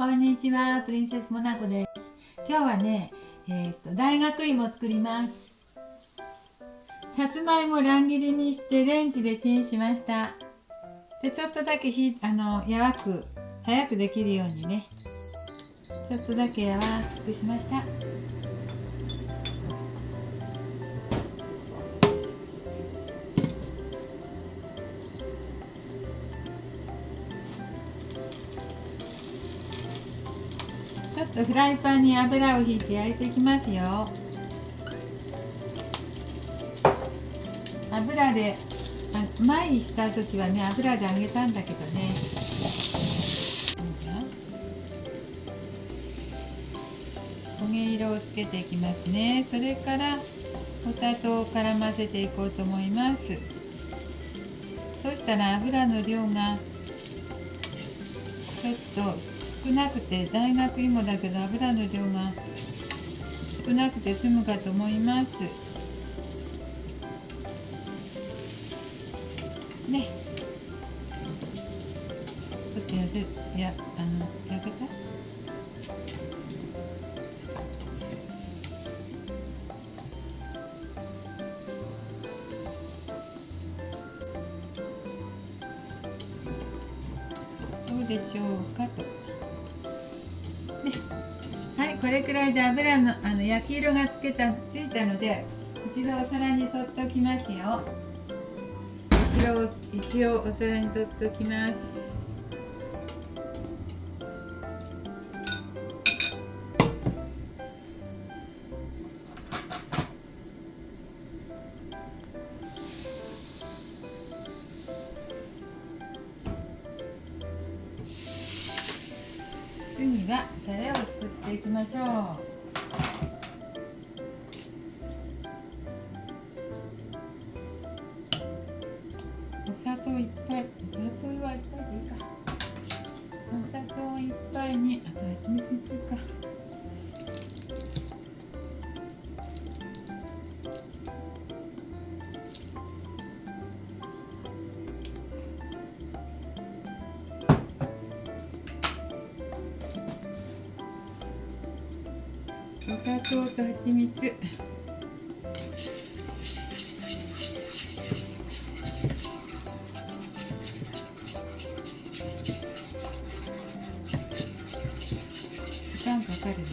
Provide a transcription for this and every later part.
こんにちは、プリンセスモナコです。今日はね、大学芋を作ります。さつまいも乱切りにしてレンジでチンしました。で、ちょっとだけ早くできるようにね、ちょっとだけ柔らかくしました。ちょっとフライパンに油をひいて焼いていきますよ。油で前にした時はね、油で揚げたんだけどね。焦げ色をつけていきますね。それからお砂糖を絡ませていこうと思います。そしたら油の量がちょっと少なくて、大学芋だけど油の量が少なくて済むかと思いますね。ちょっと焼けた？どうでしょうかと。はい、これくらいで油の焼き色がついたので、一度お皿に取っておきますよ。一応お皿に取っておきます。次はタレを作っていきましょう。お砂糖いっぱい、お砂糖はいっぱいでいいか。お砂糖いっぱいに、あと蜂蜜いっぱいか。お砂糖と蜂蜜。時間かかるね。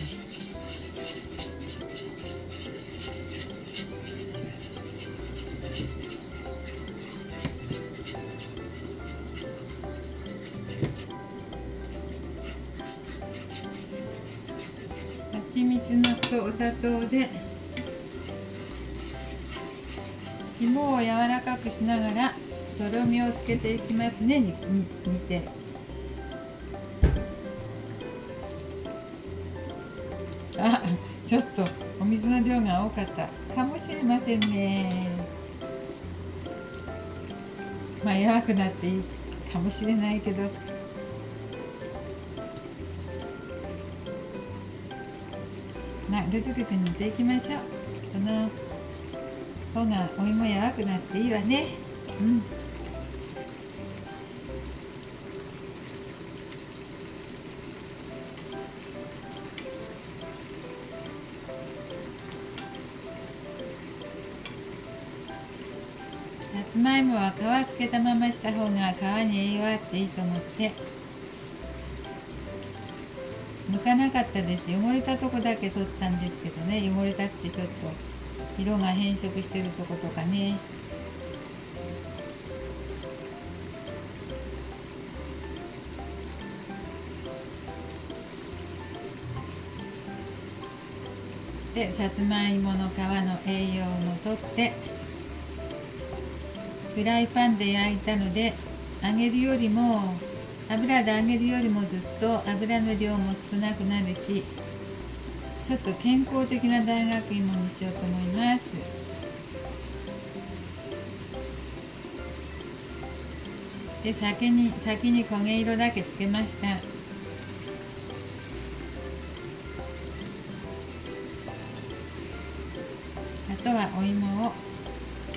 蜂蜜のとお砂糖で芋を柔らかくしながらとろみをつけていきますね。煮て。ちょっとお水の量が多かったかもしれませんね。弱くなっていいかもしれないけど、ぐつぐつ煮ていきましょう。この方がお芋柔くなっていいわね。さつまいもは皮つけたまました方が皮に栄養あっていいと思って剥かなかったです。汚れたとこだけ取ったんですけどね。汚れたってちょっと色が変色してるとことかね。で、さつまいもの皮の栄養も取ってフライパンで焼いたので、油で揚げるよりもずっと油の量も少なくなるし、ちょっと健康的な大学芋にしようと思います。で、先に焦げ色だけつけました。あとはお芋を、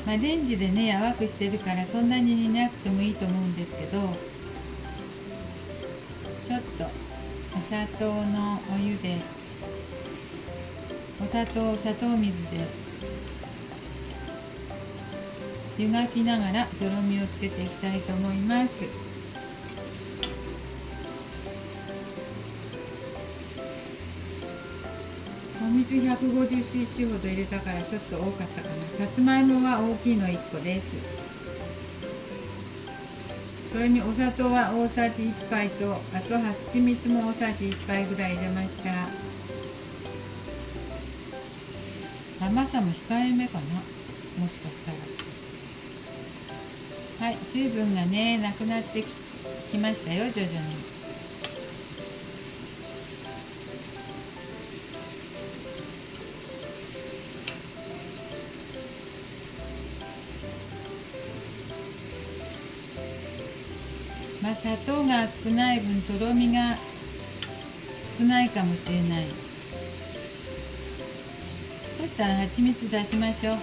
レンジでね柔くしてるからそんなに煮なくてもいいと思うんですけど、ちょっと砂糖のお湯で砂糖水で湯がきながらとろみをつけていきたいと思います。お水 150cc ほど入れたからちょっと多かったかな。さつまいもは大きいの1個です。それにお砂糖は大さじ1杯と、あとはちみつも大さじ1杯ぐらい入れました。甘さも控えめかな、もしかしたら。はい、水分がねなくなってきましたよ、徐々に。砂糖が少ない分とろみが少ないかもしれない。そしたら蜂蜜出しましょう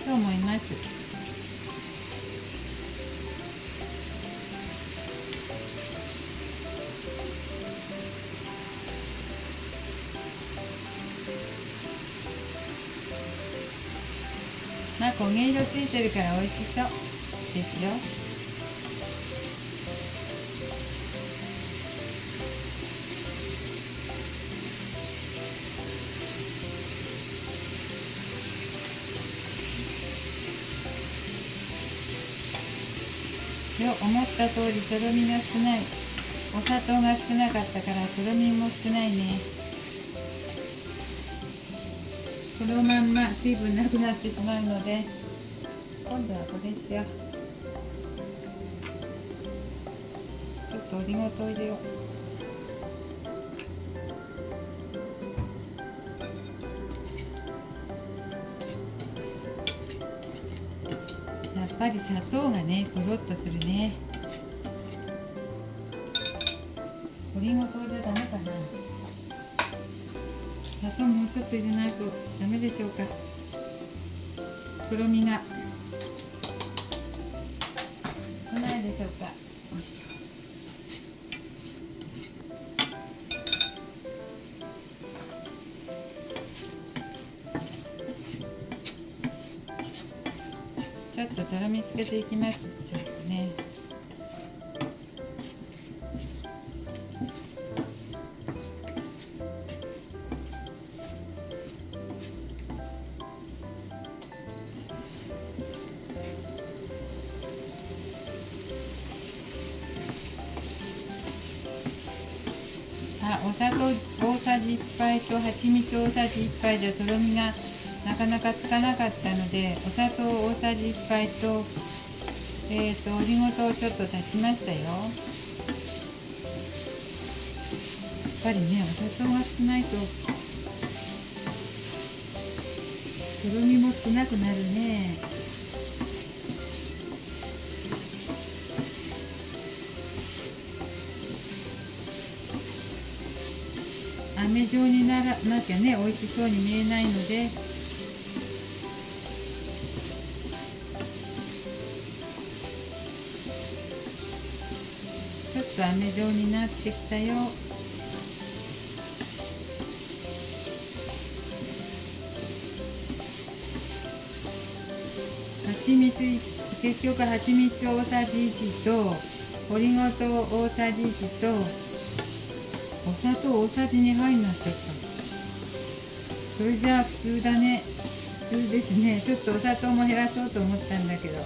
と思います。焦げ色ついてるから美味しそうですよ。思った通りとろみが少ない。お砂糖が少なかったからとろみも少ないね。このまんま水分なくなってしまうので、今度はこれしよう。ちょっとオリゴ糖入れよう。やっぱり砂糖がねとろっとするね。オリゴ糖じゃダメかな。砂糖もうちょっと入れないとダメでしょうか。とろみが少ないでしょうか。よいしょ。ちょっととろみつけていきます。ちょっとね。お砂糖大さじ1杯と蜂蜜大さじ1杯じゃとろみがなかなかつかなかったので、お砂糖大さじ1杯と、オリゴ糖をちょっと足しましたよ。やっぱりね、お砂糖が少ないととろみも少なくなるね。飴状になきゃね美味しそうに見えないので、ちょっと飴状になってきたよ。結局蜂蜜大さじ1とオリゴ糖大さじ1とお砂糖大さじ2杯になっちゃった。それじゃあ普通だね。普通ですね。ちょっとお砂糖も減らそうと思ったんだけど、やっ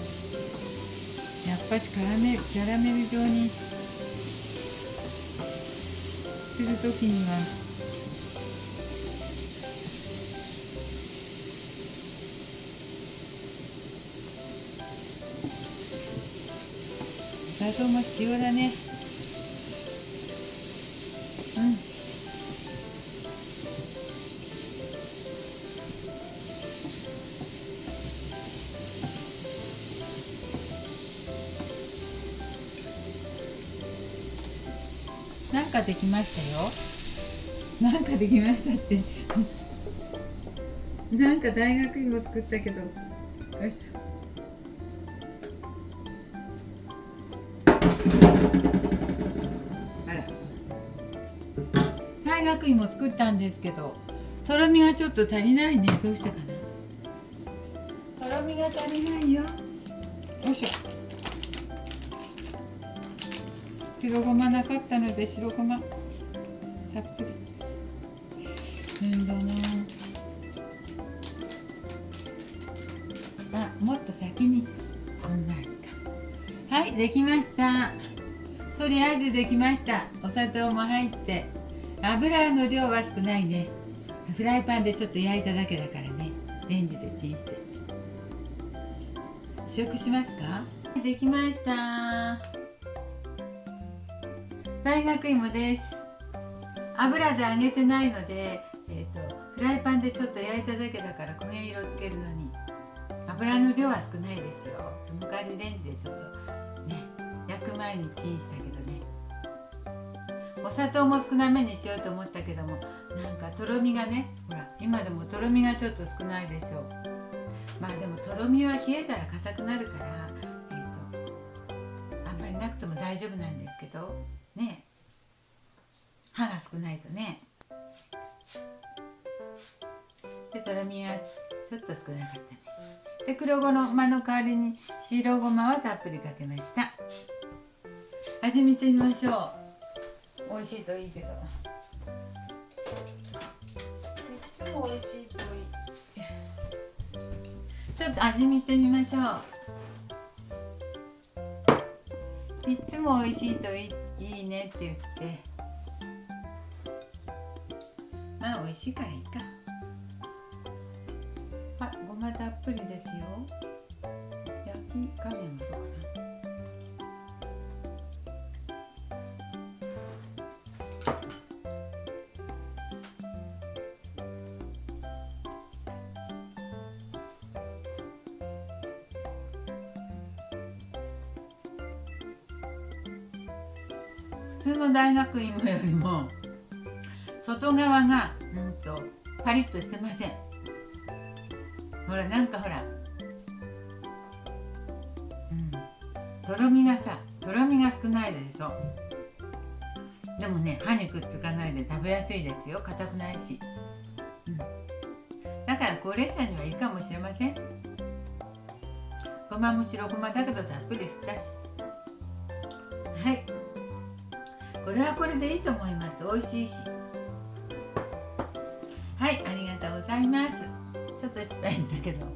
ぱしキャラメル状にするときにはお砂糖も必要だね。なんかできましたよ。なんかできましたってなんか大学芋作ったけど、よいしょ。大学芋作ったんですけど、とろみがちょっと足りないね。どうしてかな。とろみが足りないよ。よいしょ。白ごまなかったので白ごまたっぷり。変だなあ。もっと先にこんなんか。はい、できました。とりあえずできました。お砂糖も入って、油の量は少ないね。フライパンでちょっと焼いただけだからね。レンジでチンして試食しますか。できました。大学芋です。油で揚げてないので、フライパンでちょっと焼いただけだから焦げ色つけるのに油の量は少ないですよ。その代わりレンジでちょっとね、焼く前にチンしたけどね。お砂糖も少なめにしようと思ったけども、なんかとろみがね、ほら今でもとろみがちょっと少ないでしょう。まあでもとろみは冷えたら硬くなるから、あんまりなくても大丈夫なんですけどね。歯が少ないとね。でとろみがちょっと少なかったね。で黒ごまの代わりに白ごまはたっぷりかけました。味見てみましょう。美味しいといいけど、いつも美味しいといい。ちょっと味見してみましょう。いつも美味しいといいねって言って、まあ美味しいからいいか。はい、ごまたっぷりですよ。焼き加減はどうかな。普通の大学芋よりも外側がパリッとしてません。ほらなんかほら、とろみが少ないでしょ。でもね、歯にくっつかないで食べやすいですよ。硬くないし、だから高齢者にはいいかもしれません。ごまも白ごまだけどたっぷり振ったし。はい、これはこれでいいと思います。美味しいし。はい、ありがとうございます。ちょっと失敗したけど